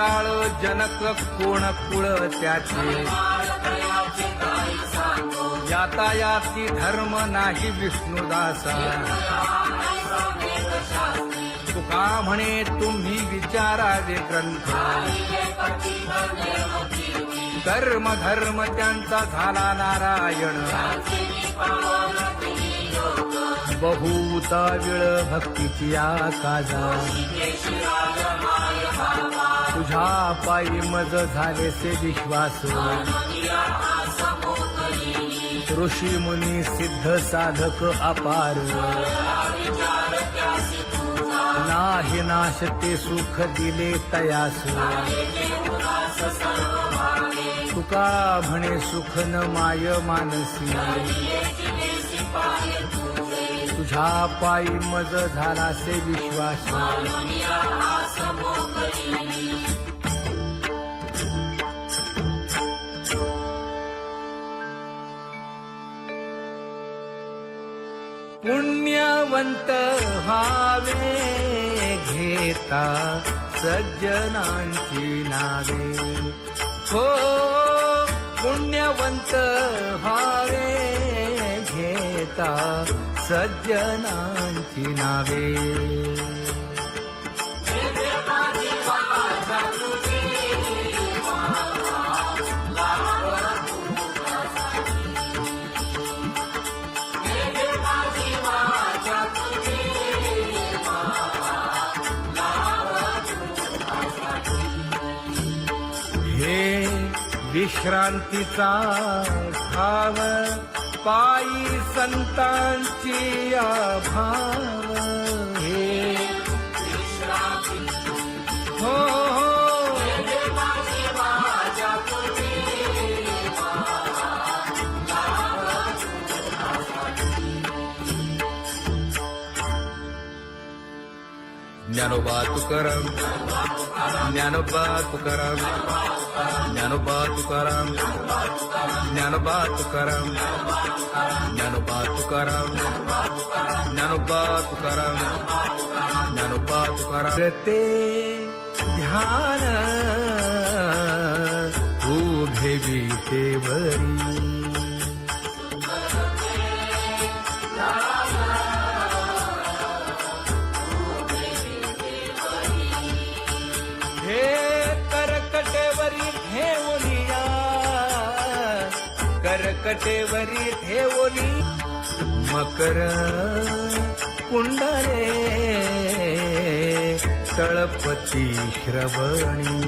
कराळ जनक कोण कुळ त्याचे यातायाती धर्म नाही विष्णुदासा तुका म्हणे तुम्ही विचारावे ग्रंथ कर्म धर्म त्यांचा झाला नारायण बहुता वेळ भक्तीची आकाजा तुझ्या पायी मज झाले से विश्वास ऋषी मुनी सिद्ध साधक अपार नाही नाश ते सुख दिले तयास तुका म्हणे सुख न माय मानसी तुझ्या पायी मज झाला से विश्वास पुण्यवंत व्हावे घेता सज्जनांची नावे हो पुण्यवंत व्हावे घेता सज्जनांची नावे हे विश्रांतीचा भाव पायी संतांची भाव हे हो ज्ञानोबा तुकाराम ज्ञानोबा तुकाराम ज्ञानोबा तुकाराम ज्ञानोबा तुकाराम ज्ञानोबा तुकाराम ज्ञानोबा तुकाराम ज्ञानोबा तुकाराम ते ध्यान उभे विटेवरी करकटेवरी ठेवली मकर कुंडले तळपती श्रवणी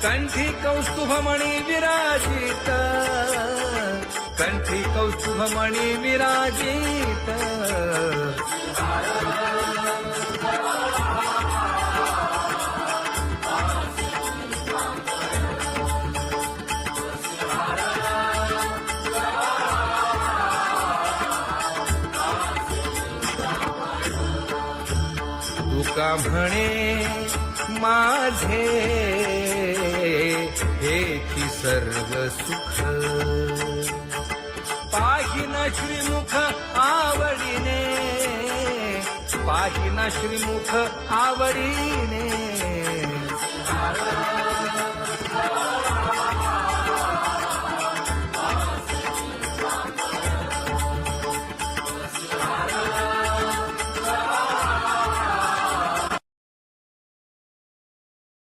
कंठी कौस्तुभमणी विराजित कंठी कौस्तुभमणी विराजित तुका म्हणे माझे हेची सर्व सुख पाहिन श्रीमुख आवडीने पाहिन श्रीमुख आवडीने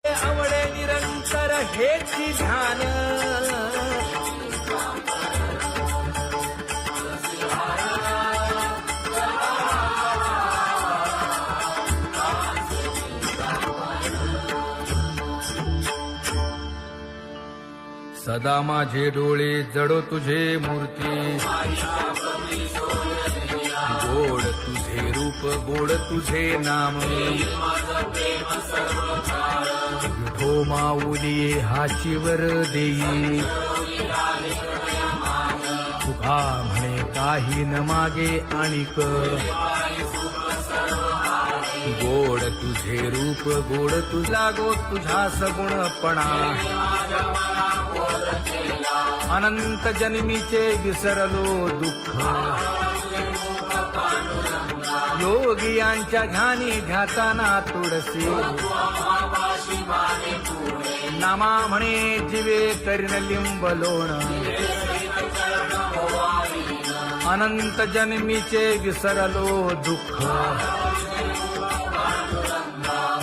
आवडे निरंतर हेची ध्यान सदा माझे डोळे जडो तुझे मूर्ती गोड तुझे रूप गोड तुझे नाम विठो माऊली हाचीवर देई तुका म्हणे काही न मागे आणिक गोड तुझे रूप गोड तुझा गो तुझा सगुणपणा अनंत जन्मीचे विसरलो दुःख योगियांच्या ध्यानी ध्याताना तुळसी नामा म्हणे जीवे करीन लिंब लोण अनंत जन्मीचे विसरलो दुःख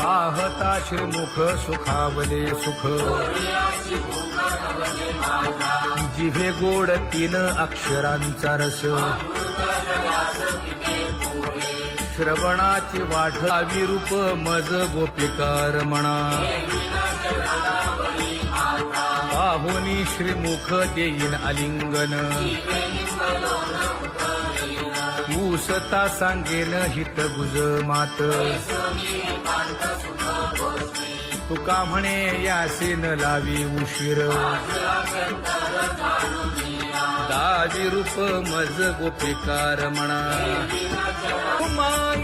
पाहता श्रीमुख सुखावले सुख जिभे गोड 3 अक्षरांचा रस श्रवणाची वाट विरूप मज गोपिकार म्हणा पाहुनी श्रीमुख देईन आलिंगन ऊसता सांगेन हित गुज मात तुका म्हणे यासे न लावी उशीर दाजी रूप मज गोपिकार म्हणा खुमाई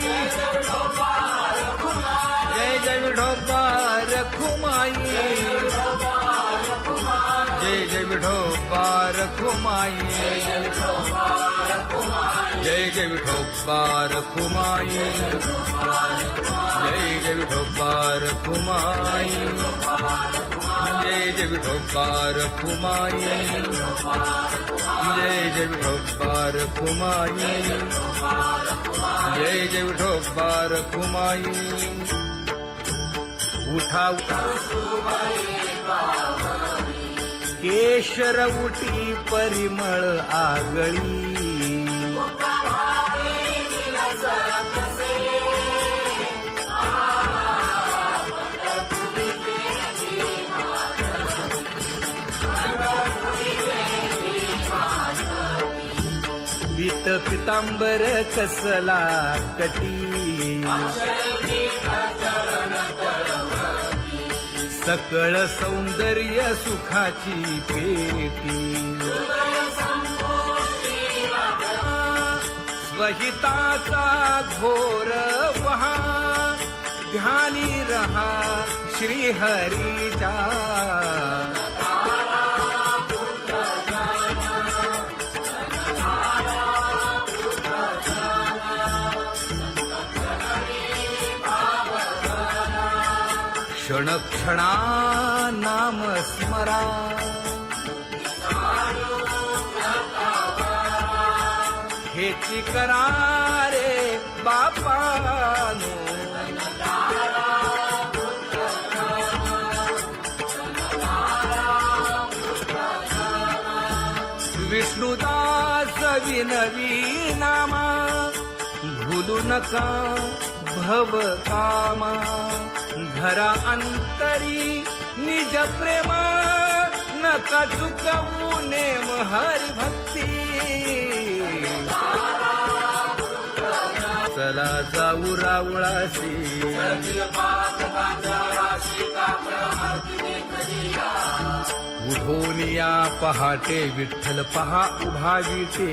जय जय विठोबा रखुमाई जय जय विठोबा रखुमाई जय जय विठोबा रखुमाई जय जय विठोबा रखुमाई जय जय विठोबा रखुमाई जय जय विठोबा रखुमाई जय जय विठोबा रखुमाई उठा केशर उठी परिमळ आगळी पीत पितांबर कसला कटी सकळ सौंदर्य सुखाची पेटी स्वहिताचा घोर वहा ध्यानी रहा श्रीहरीचा क्षण क्षणा नाम स्मरा हेची करा रे बापानो विष्णुदास विनवी नामा भूलू नका भव कामा घरा अंतरी निज प्रेम नका चुकवू नेम हरी भक्ती चला जाऊ रावळाशी उठोनिया पहाटे विठ्ठल पहा उभा विटे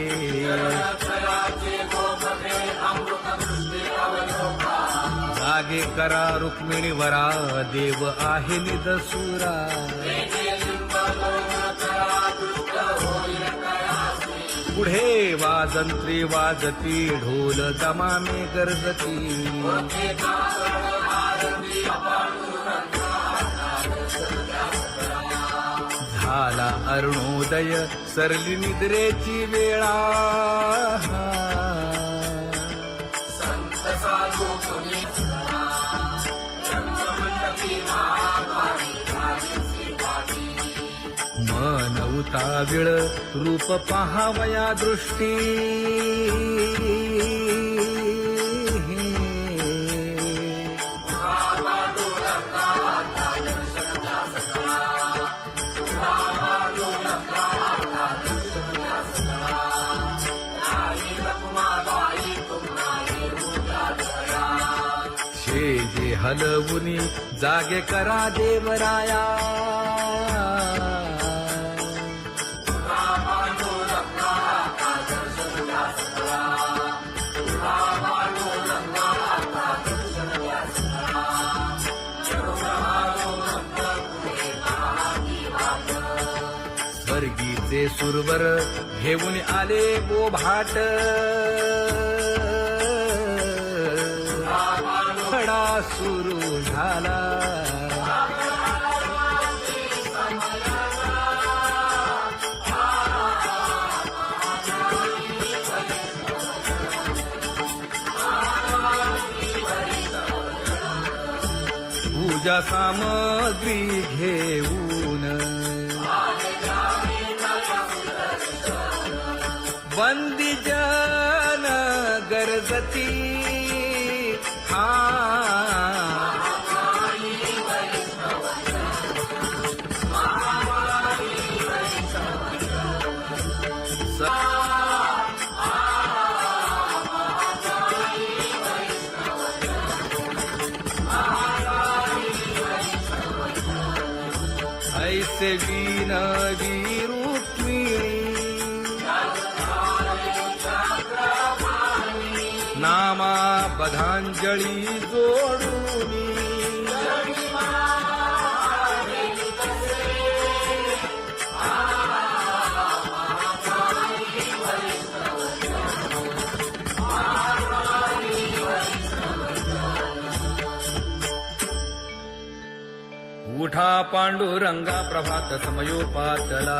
जागे करा रुक्मिणी वरा देव आहे निदसुरा पुढे वाजंत्री वाजती ढोल दमामे गरजती झाला अरुणोदय सरली निद्रेची वेळा मन उताविळ रूप पहावया दृष्टी जे हलवुनी जागे करा देवराया स्वर्गीचे सुरवर घेऊन आले बोभाट खडा सुरू झाला पूजा सामग्री घेऊन वंदी जन गरजती हा ऐसे विनवी रुक्मिणी नामा बधांजळी जोडूनी उठा पांडुरंगा प्रभात समयोपातला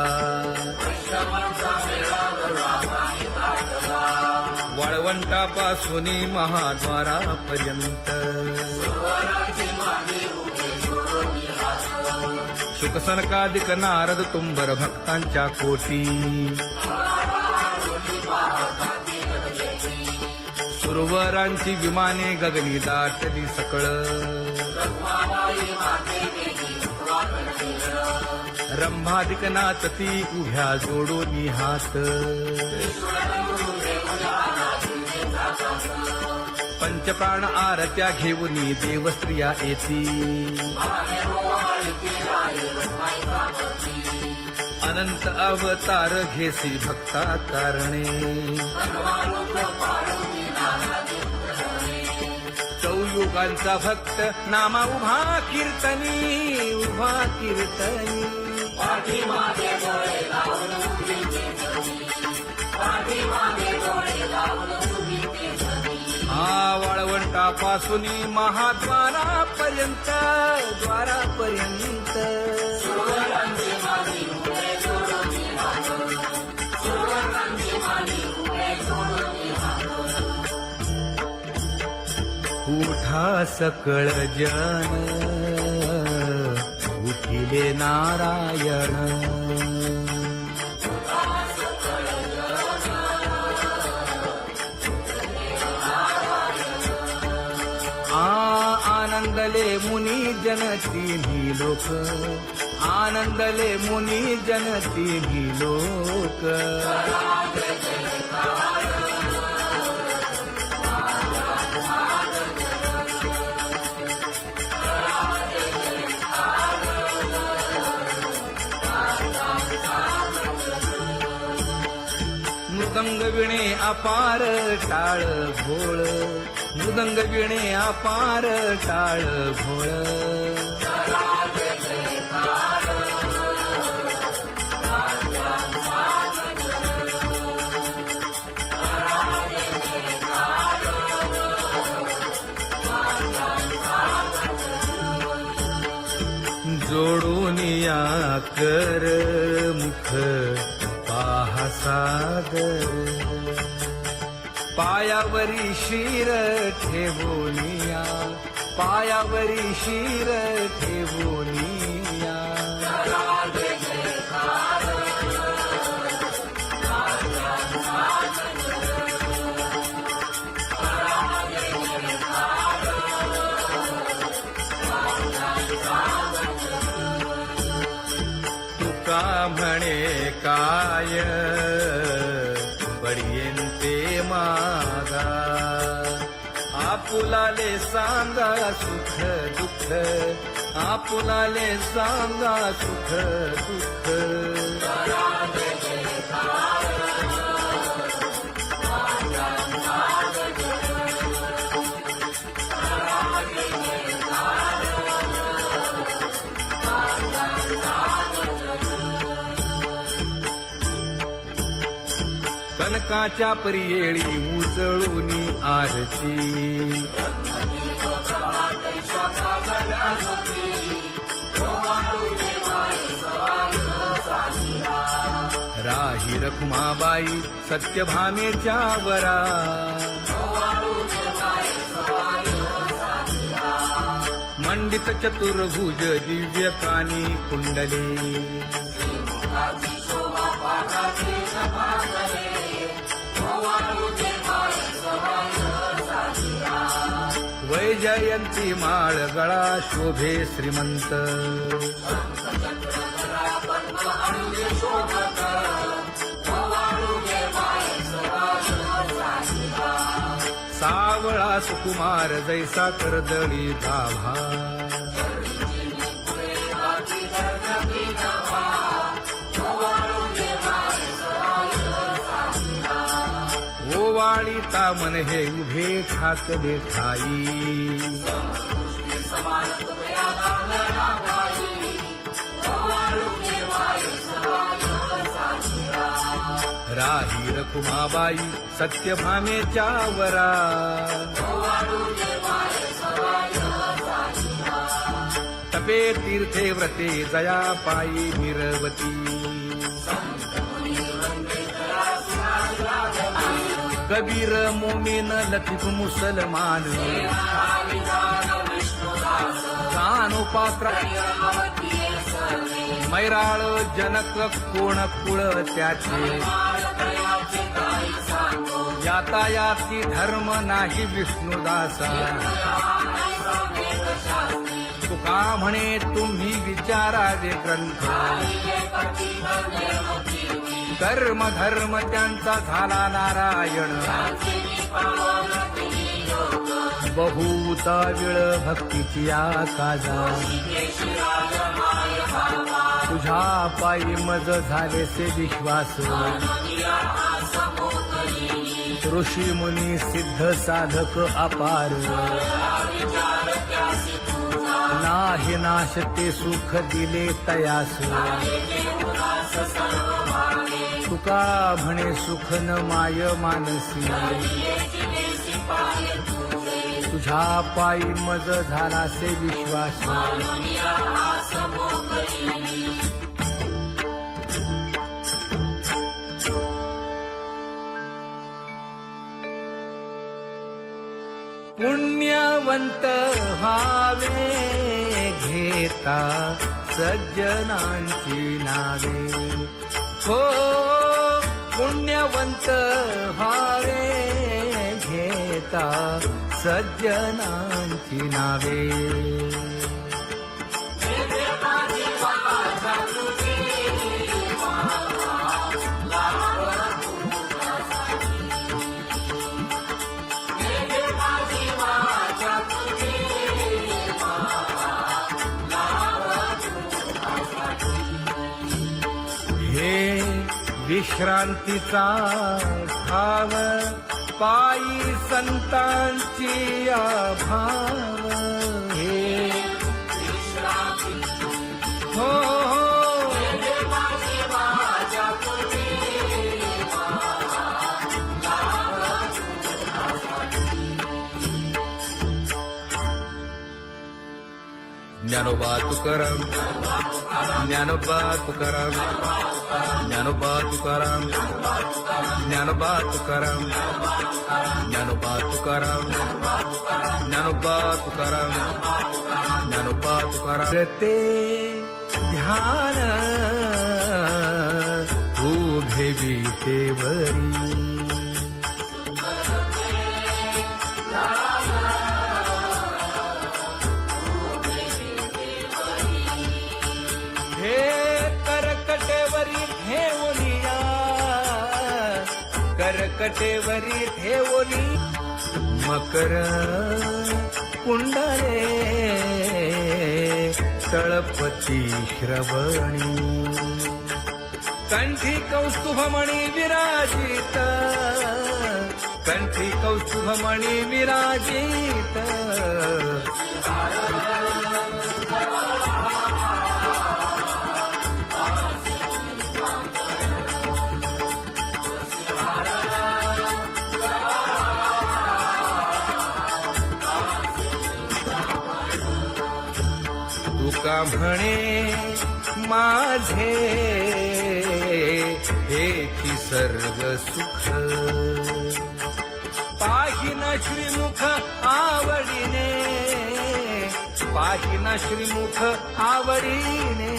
वाळवंटापासून महाद्वारापर्यंत शुकसनकादिक नारद तुंबर भक्तांच्या कोटी सुरवरांची विमाने गगनी दाटली सकळ रंभादिक नाचती उभ्या जोडोनी हात पंचप्राण आरत्या घेऊनी देवस्त्रिया येती अनंत अवतार घेसी भक्ता कारणे चौयुगांचा भक्त नामा उभा कीर्तनी उभा कीर्तनी हा वाळवंटापासून महाद्वारापर्यंत द्वारापर्यंत उठा सकळ जन उठिले नारायण आनंदले मुनी जन तिन्ही लोक आनंदले मुनी जन तिन्ही लोक मृदंग विणे अपार टाळ भोळ मृदंग विणे अपार टाळ भोळ जोडूनिया कर मुख पाहा सागर पायावरी शिर ठेवोनिया पायावरी शिर ठेवोनिया तुका म्हणे काय बडियेंते मागा आपुलाले सांगा सुख दुःख आपुलाले सांगा सुख दुःख कनकाच्या परियेळी उजळूनी आरती राही रखुमाबाई सत्यभामेच्या वरा मंडळी मंडित चतुर्भुज दिव्य कानी कुंडले वैजयंती माळ गळा शोभे श्रीमंत सावळा सुकुमार जैसा कर्दळी गाभा ओवाळीता मन हे उभे ठाकले ठाई राही रखुमाबाई सत्यभामेच्या वरा तपे तीर्थे व्रते जया पायी निरवती कबीर मोमीन लतीफ मुसलमान कानोपात्र मैराळ जनक कोण कुळ त्याचे यातायाती धर्म नाही विष्णुदासा तुका म्हणे तुम्ही विचारावे ग्रंथ कर्म धर्म त्यांचा झाला नारायण बहुता वेळ भक्तीची काजा तुझ्या पायी मज झालेसे विश्वास ऋषी मुनी सिद्ध साधक अपार नाही नाश ते सुख दिले तयास तुका म्हणे सुख न माय मानसी तुझ्या पायी मज झालासे विश्वास पुण्यवंत व्हावे घेता सज्जनांची नावे हो पुण्यवंत व्हावे घेता सज्जनांची नावे विश्रांतीचा भाव पायी संतांची भाव हे हो ज्ञानोबा तुकाराम ज्ञानोबा तुकाराम ज्ञानोबा तुकाराम ज्ञानोबा तुकाराम ज्ञानोबा तुकाराम ज्ञानोबा तुकाराम ज्ञानोबा तुकाराम ते ध्यान उभे विटेवरी करकटेवरी ठेवली मकर कुंडले तळपती श्रवणी कंठी कौस्तुभमणी विराजित कंठी कौस्तुभमणी विराजित तुका म्हणे माझे हेची सर्व सुख पाहिन श्रीमुख आवडीने पाहिना श्रीमुख आवडीने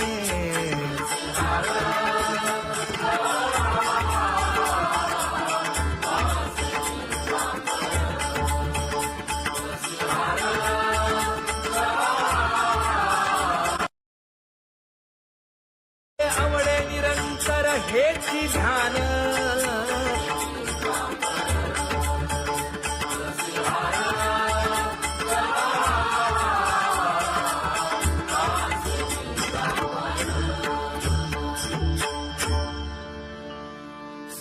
आवडे निरंतर हेची ध्यान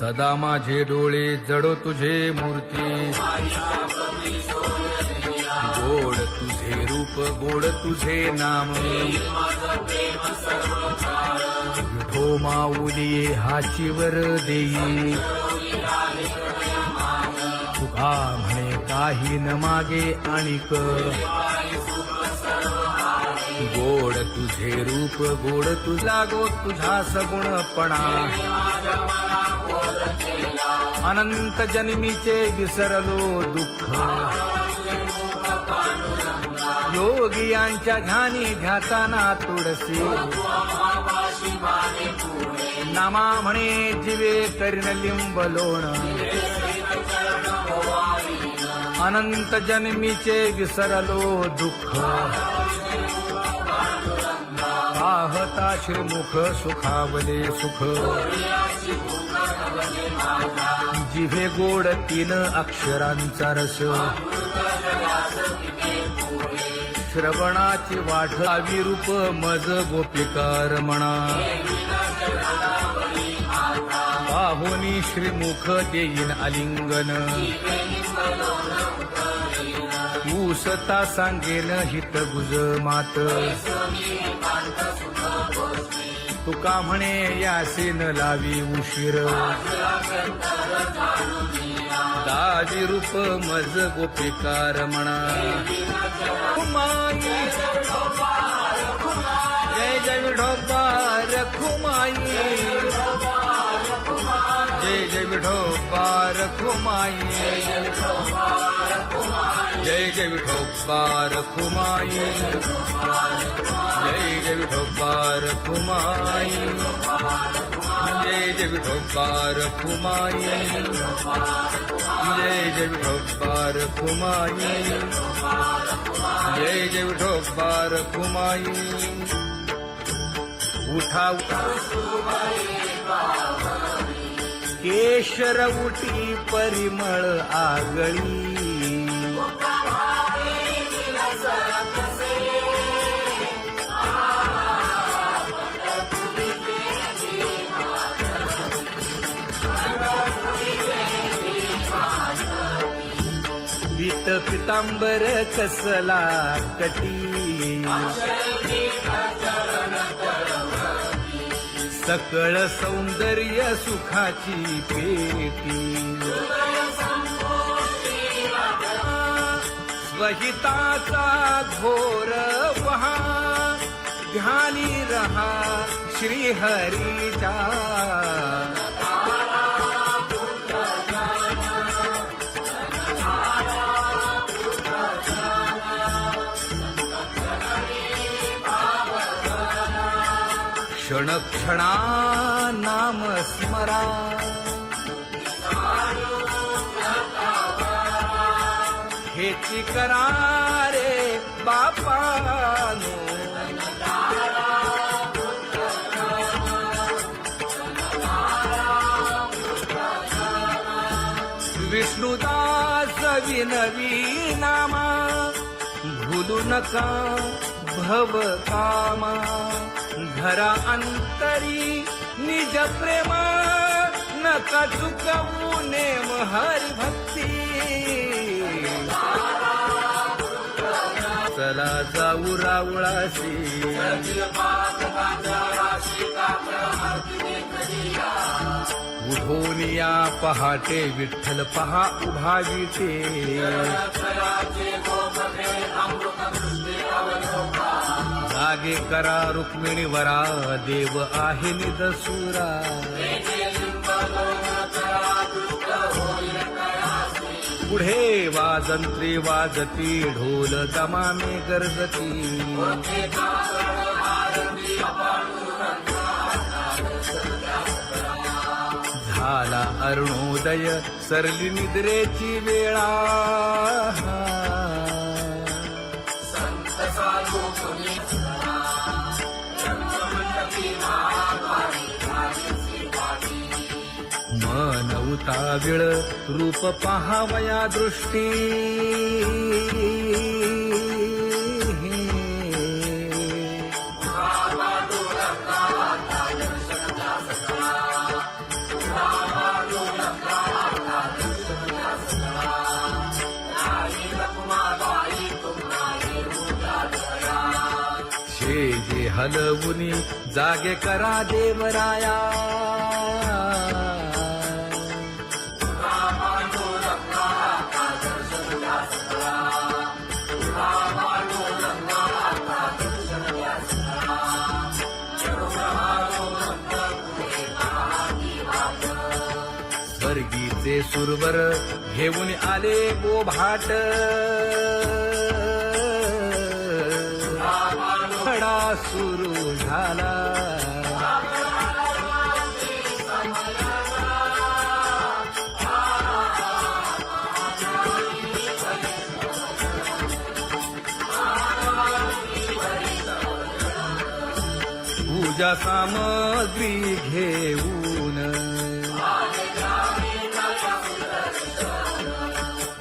सदा माझे डोळे जडो तुझे मूर्ती गोड तुझे रूप गोड तुझे नाम विठो माऊली हाचीवर देई तुका म्हणे काही न मागे आणिक गोड तुझे रूप गोड तुझा गो तुझा सगुणपणा अनंत जन्मीचे विसरलो दुःख योगियांच्या ध्यानी ध्याताना तुळसी नामा म्हणे जीवे करीन लिंब लोण अनंत जन्मीचे विसरलो दुःख पाहता श्रीमुख सुखावले सुख जिभे गोड 3 अक्षरांचा रस श्रवणाची वाढ विरूप मज गोपिकार म्हणा पाहुनी श्रीमुख देईन आलिंगन ऊसता सांगेन हित गुज मात तुका म्हणे यासीन लावी उशीर दावी रूप मज गोपिकार म्हणा जय जय विठोबार खुमाई जय जय विठोबार खुमाई जय जय विठोबार खुमाई जय जय विठोबार खुमाई जय जय विठोबार खुमाई जय जय विठोबार खुमाई जय जय विठोबार खुमाई उठा केशर उठी परिमळ आगळी पीत पितांबर कसला कटी सकळ सौंदर्य सुखाची पेटी स्वहिताचा घोर वहा ध्यानी रहा श्रीहरीचा क्षण क्षणा नाम स्मरा हेची करा रे बापानो विष्णुदास विनवी नामा भूलू नका भव कामा घरा अंतरी निज प्रेमा नका चुकवू नेम हरी भक्ती चला जाऊ रावळाशी उठून या पहाटे विठ्ठल पहा उभा विटे जागे करा रुक्मिणी वरा देव आहे निदसुरा पुढे वाजंत्री वाजती ढोल दमामे गरजती झाला अरुणोदय सरली निद्रेची वेळा मन उताविळ रूप पहावया दृष्टी जे हलवुनी जागे करा देवराया स्वर्गीचे सुरवर घेऊन आले गोभाट खडा सुरू झाला पूजा सामग्री घेऊन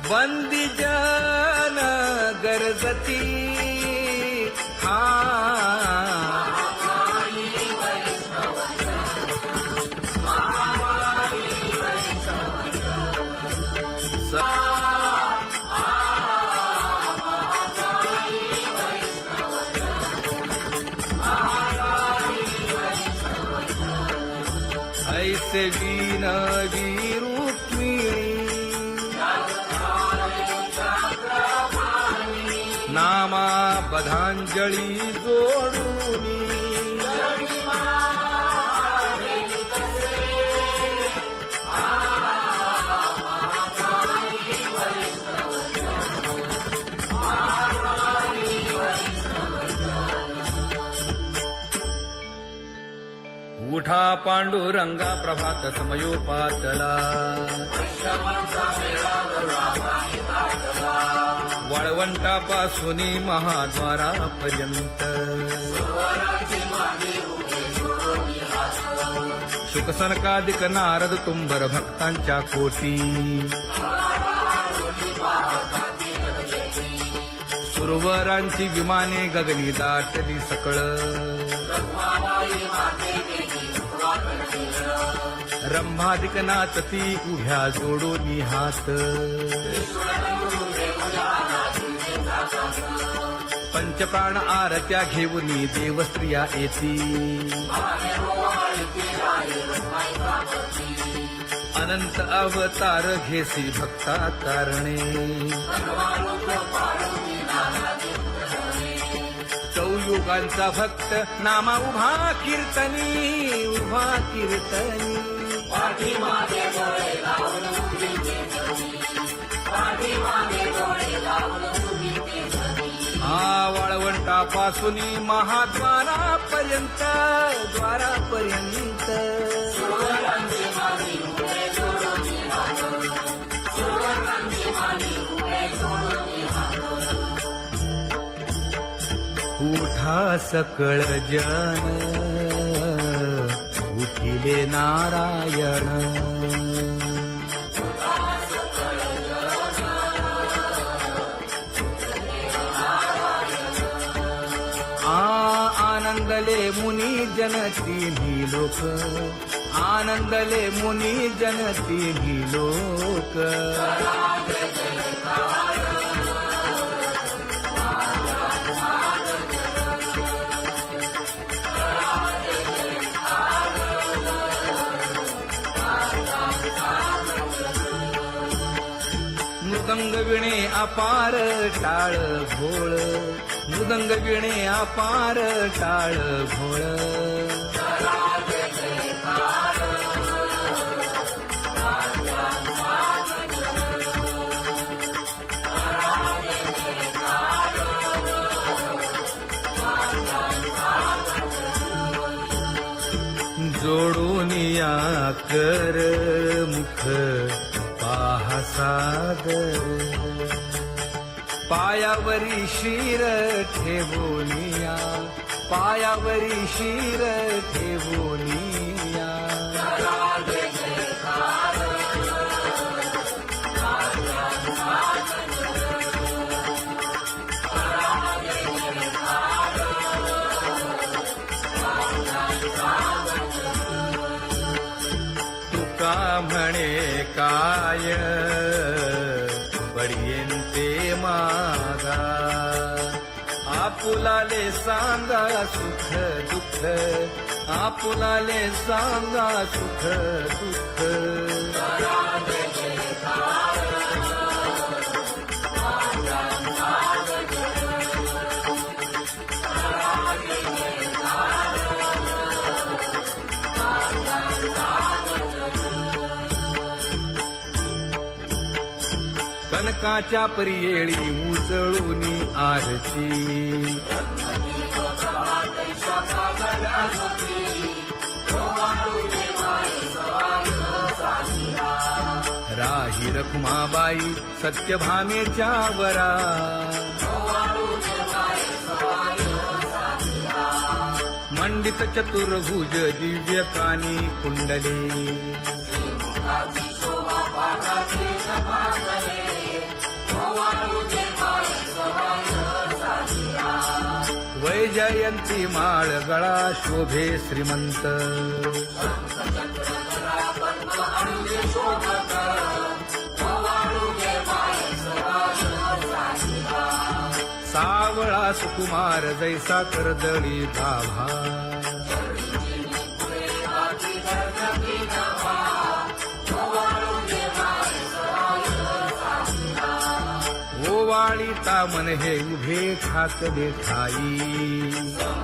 बंदी जन गरजती ऐसे विनवी रुक्मिणी नामा बधांजळी जोडूनी उठा पांडुरंगा प्रभात समयोपातला वाळवंटापासून महाद्वारापर्यंत शुकसनकादिक नारद तुंबर भक्तांच्या कोटी सुरवरांची विमाने गगनी दाटली सकळ रंभादिक नाचती उभ्या जोडोनी हात पंचप्राण आरत्या घेऊनी देवस्त्रिया येती अनंत अवतार घेसी भक्ता तारणे चौयुगांचा भक्त नामा उभा कीर्तनी उभा कीर्तनी वाळवंटापासून महाद्वारापर्यंत द्वारापर्यंत उठा सकळ जन उठिले नारायण आनंदले मुनी जन तिन्ही लोक आनंदले मुनी जन तिन्ही लोक मृदंग विणे अपार टाळ भोळ मृदंग विणे अपार टाळ भोळ जोडून या कर मुख पाहा सादर पायावरी शिर ठेवोनिया पायावरी शिर ठेवोनिया तुका म्हणे काय बडियेंते मागा आपुलाले सांगा सुख दुःख आपुलाले सांगा सुख दुःख कनकाच्या परियेळी उजळूनी आरती राही रखुमाबाई सत्यभामेच्या वरा मंडित चतुर्भुज दिव्य कानी कुंडले वैजयंती माळ गळा शोभे श्रीमंत सावळा सुकुमार जैसा कर्दळी गाभा ओवाळीता मन हे उभे खात देखाई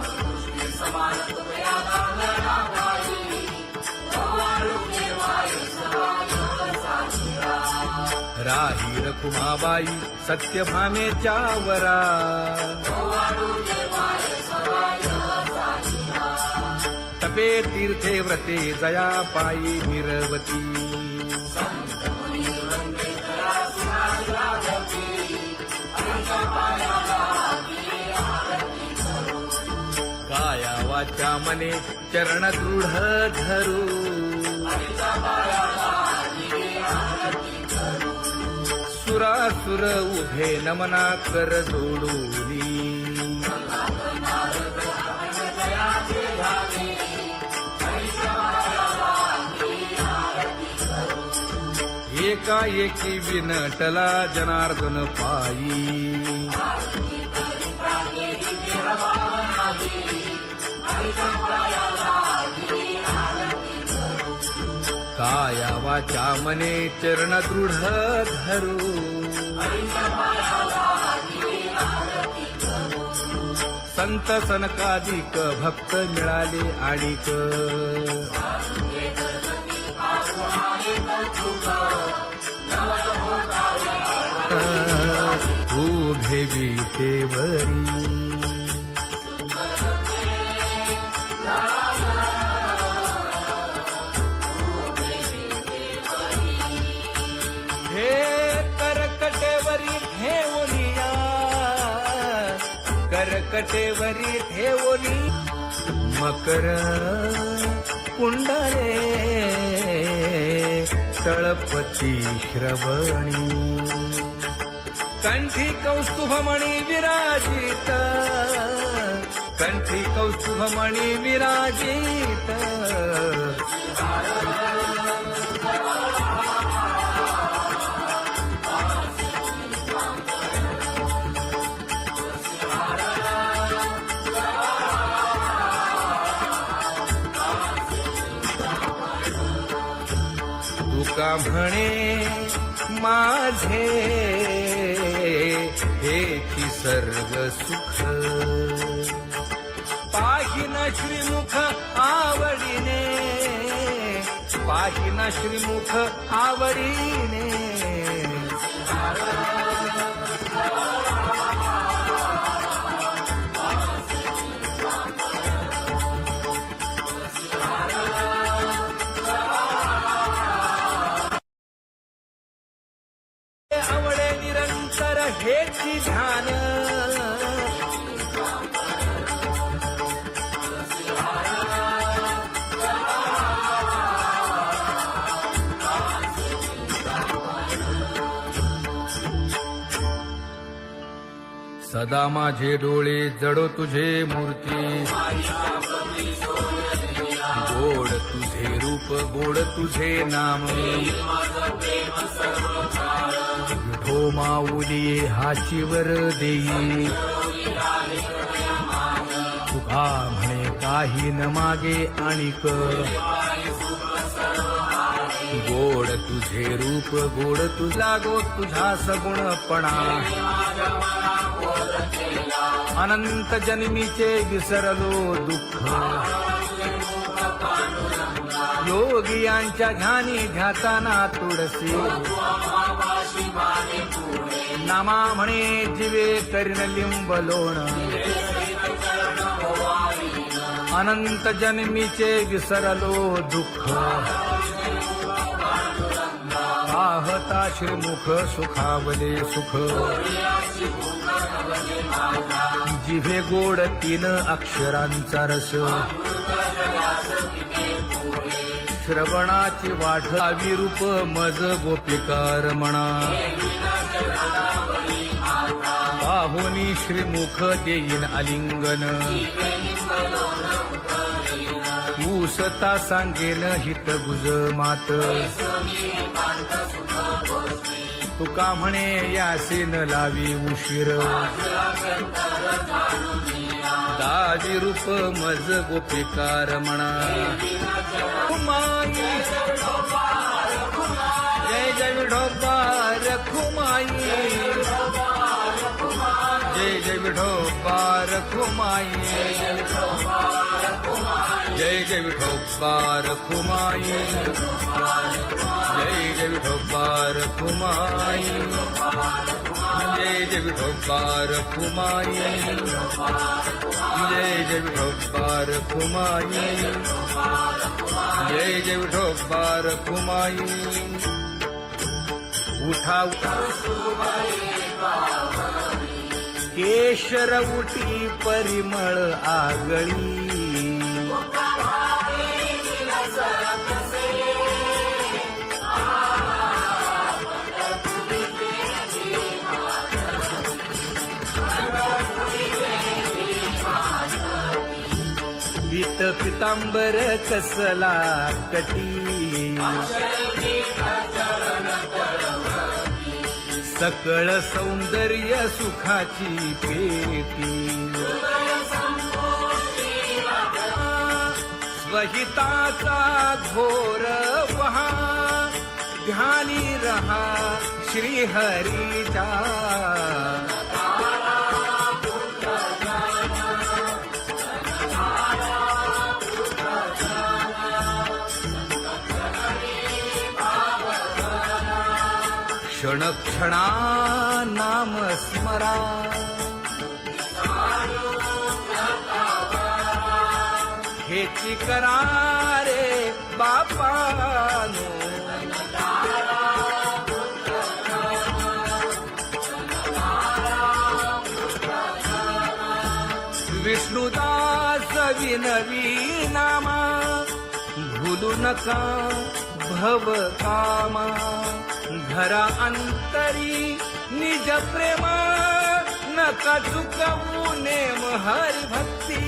राही रखुमाबाई सत्यभामेच्या वरा तपे तीर्थे व्रते जया पायी निरवती काया वाचा मने चरण दृढ धरू सुरासुर उभे नमना कर जोडूनी एकाएकी विनटला जनार्दन पायी काया वाचा मने चरण दृढ धरू संत सनकादिक भक्त मिळाले आणिक उभे विटेवरी करकटेवरी ठेवली मकर कुंडले तळपती श्रवणी कंठी कौस्तुभमणी विराजित कंठी कौस्तुभमणी विराजित तुका म्हणे माझे हे की सर्व सुख पाहिना श्रीमुख आवडीने पाहिना श्रीमुख आवडीने सदा माझे डोळे जडो तुझे मूर्ती गोड तुझे रूप गोड तुझे नाम विठो माऊली हाचीवर देई तुका म्हणे काही न मागे आणिक गोड तुझे रूप गोड तुझा गो तुझा सगुणपणा अनंत जन्मीचे विसरलो दुःख योगियांच्या ध्यानी ध्याताना तुळसी नामा म्हणे जीवे करीन लिंब लोण अनंत जन्मीचे विसरलो दुःख पाहता श्रीमुख सुखावले सुख जिभे गोड 3 अक्षरांचा रस श्रवणाची वाढ विरूप मज गोपिकार म्हणा पाहुनी श्रीमुख देईन आलिंगन ऊसता सांगेन हित गुज मात तुका म्हणे यासीन लावी उशीर दाजी रूप मज गोपिकार म्हणा जय जय विठोबा रखुमाई जय जय विठोबा रखुमाई जय जय विठोबा रखुमाई जय जय विठोबा रखुमाई जय जय विठोबा रखुमाई जय जय विठोबा रखुमाई जय जय विठोबा रखुमाई उठा केशर उठी परिमळ आगळी पीत पितांबर कसला कटी सकळ सौंदर्य सुखाची पेटी स्वहिताचा घोर वहा ध्यानी रहा श्रीहरीचा क्षण क्षणा नाम स्मरा हेची करा रे बापानो विष्णुदास विनवी नामा भूलू नका भव कामा धरा अंतरी निज प्रेमा नका चुकवू नेम हरी भक्ती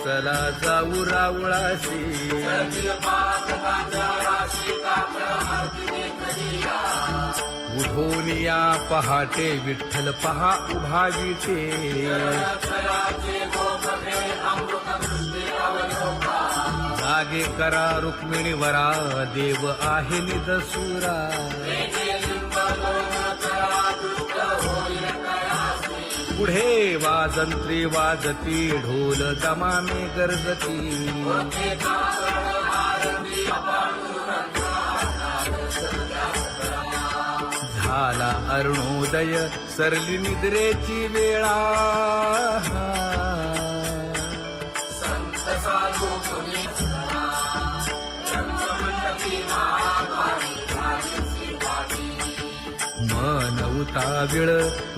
चला जाऊ रावळाशी उठोनिया पहाटे विठ्ठल पहा उभा विटे जागे करा रुक्मिणी वरा देव आहे निदसुरा पुढे वाजंत्री वाजती ढोल दमामे गरजती झाला अरुणोदय सरली निद्रेची वेळा मन उताविळ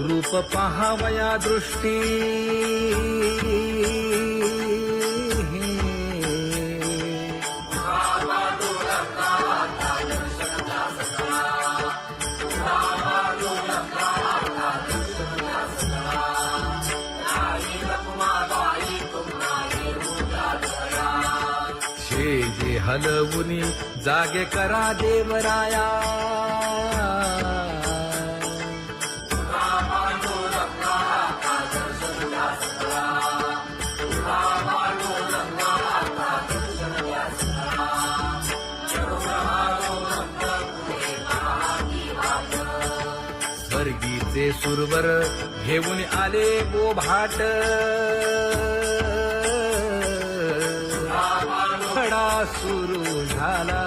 रूप पहावया दृष्टी हलवुनी जागे करा देवराया. स्वर्गीचे सुरवर घेऊन आले बोभाट. खडा सुरू झाला.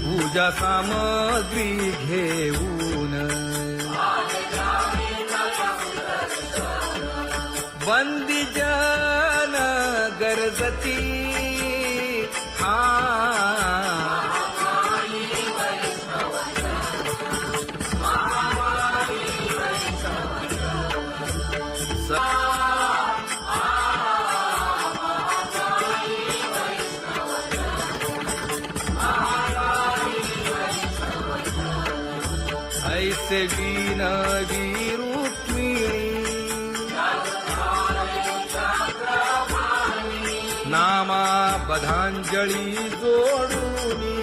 पूजा सामग्री घेऊन बंदी जन गरजती. ऐसे विनवी रुक्मिणी नामा बधांजळी जोडूनी.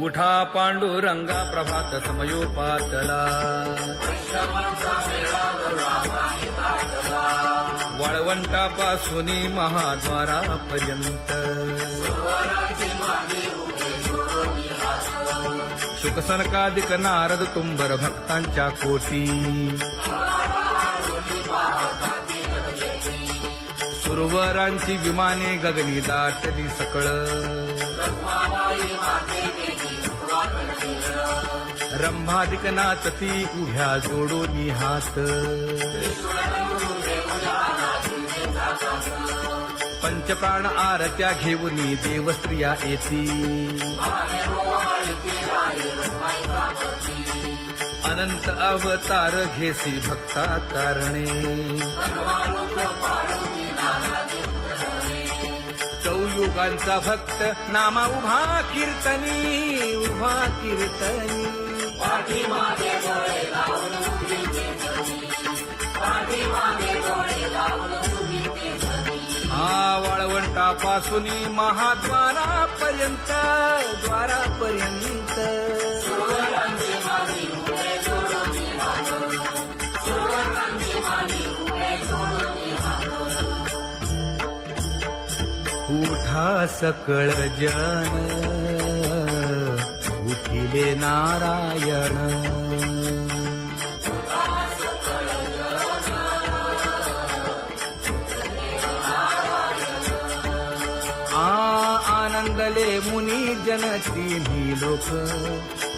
उठा पांडुरंगा प्रभात समयोपातला. वाळवंटापासून महाद्वारापर्यंत शुकसनकादिक नारद तुंबर भक्तांच्या कोटी. सुरवरांची विमाने गगनी दाटली सकळ. रंभादिक नाचती उभ्या जोडूनी हात. पंचप्राण आरत्या घेऊनी देवस्त्रिया येती. अनंत अवतार घेसी भक्ता तारणे. चौयुगांचा भक्त नामा उभा कीर्तनी. उभा कीर्तनी. वाळवंटापासून महाद्वारापर्यंत. द्वारापर्यंत उठा सकळ जन उठिले नारायण. आनंदले मुनी जन तिन्ही लोक.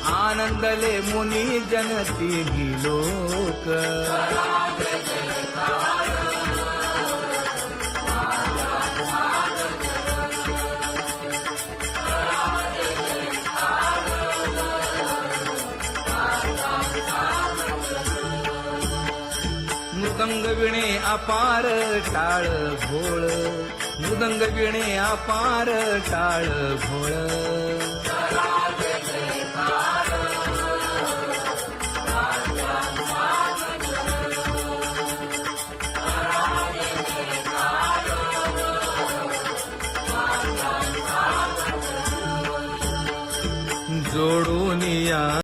आनंदले मुनी जन तिन्ही लोक. मृदंग विणे अपार टाळ भोळ. मृदंग विणे अपार टाळ भोळ. जोडून या